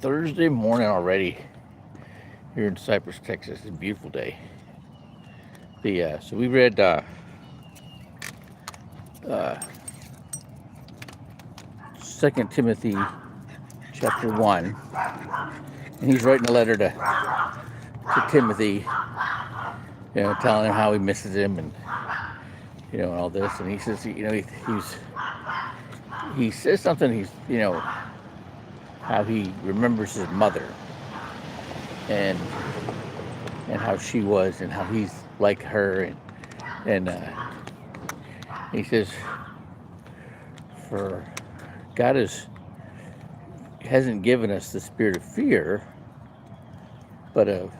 Thursday morning already here in Cypress, Texas. It's a beautiful day. So we read uh, 2 Timothy chapter 1, and he's writing a letter to Timothy, telling him how he misses him and and all this. And he says, he says something. How he remembers his mother and how she was and how he's like her and he says, for God hasn't given us the spirit of fear, but of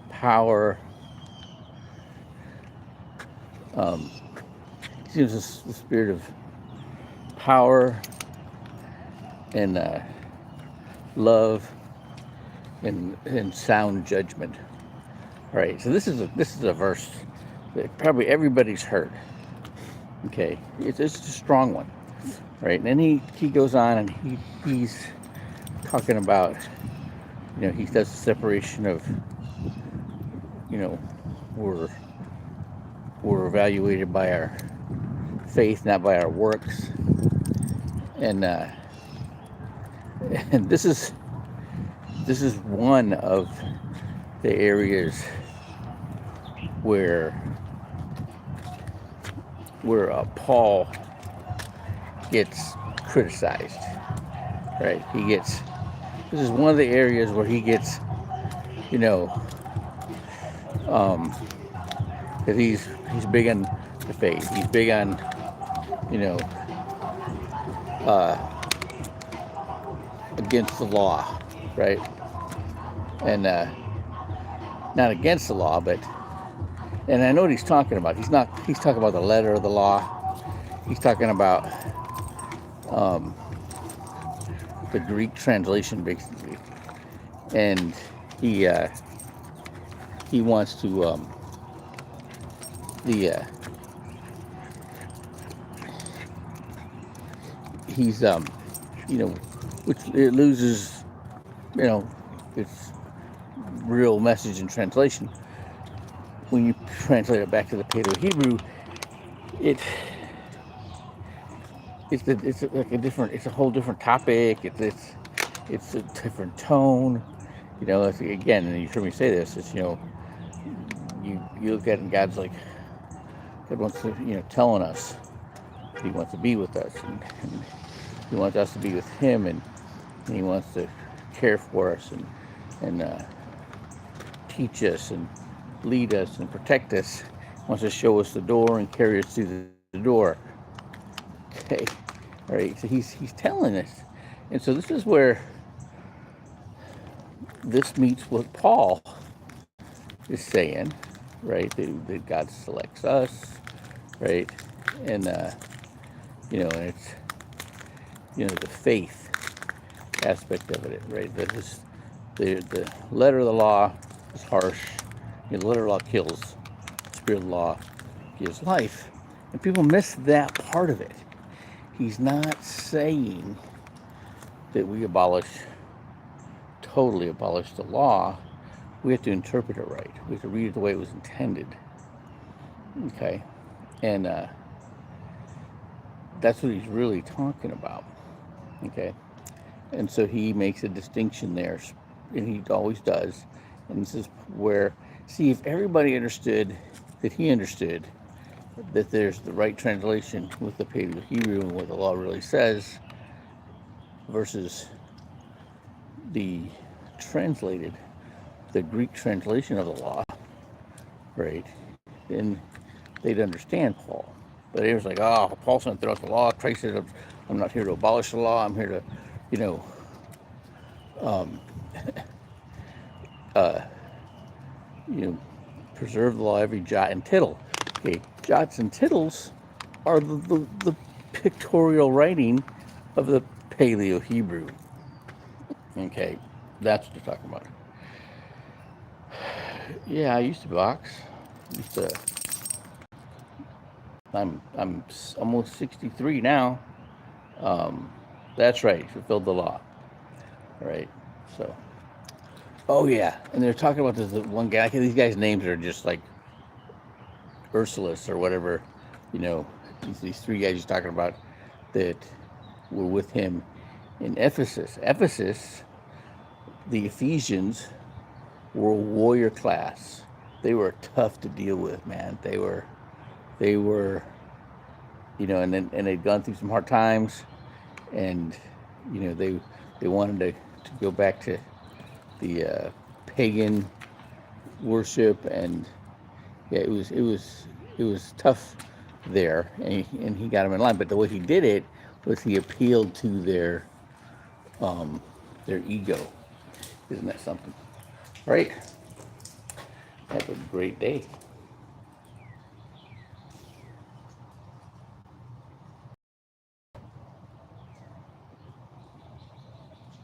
power. He gives us the spirit of power and love and sound judgment. All right, so this is a verse that probably everybody's heard. Okay, it's a strong one, right? And then he goes on and he's talking about, he does the separation of, we're evaluated by our faith, not by our works, and and this is one of the areas where Paul gets criticized, right? This is one of the areas where he gets, that he's big on the faith. He's big on, uh, against the law, right? And not against the law, and I know what he's talking about. He's talking about the letter of the law. He's talking about the Greek translation, basically, and he wants to he's which it loses, its real message in translation. When you translate it back to the Paleo-Hebrew, it's like a different, it's a whole different topic. It's a different tone. Again, and you've heard me say this. It's you look at it and God's like, God wants to, telling us He wants to be with us, and He wants us to be with Him, and He wants to care for us and teach us and lead us and protect us. He wants to show us the door and carry us through the door. Okay, all right. So he's telling us, and so this is where this meets what Paul is saying, right? That God selects us, right? And and it's the faith aspect of it, right? The letter of the law is harsh. The letter of the law kills. The spirit of the law gives life, and people miss that part of it. He's not saying that we totally abolish the law. We have to interpret it right. We have to read it the way it was intended. Okay, and that's what he's really talking about. Okay, and so he makes a distinction there, and he always does. And this is where, see, if everybody understood that he understood that there's the right translation with the Paleo Hebrew and what the law really says versus the translated, the Greek translation of the law, right, then they'd understand Paul. But it was like, oh, Paul sent throughout the law. Christ said, I'm not here to abolish the law. I'm here to, um, uh, preserve the law, every jot and tittle. Okay, jots and tittles are the pictorial writing of the Paleo Hebrew. Okay, that's what they're talking about. Yeah, I used to box. Used to. I'm almost 63 now. That's right. Fulfilled the law. Right. So, oh yeah, and they're talking about this one guy. These guys' names are just like Ursulus or whatever. You know, these three guys he's talking about that were with him in Ephesus. Ephesus, the Ephesians were a warrior class. They were tough to deal with, man. They were, you know, and they'd gone through some hard times, and you know they wanted to go back to the pagan worship, and yeah, it was tough there, and he got them in line. But the way he did it was he appealed to their ego. Isn't that something? Right? Have a great day.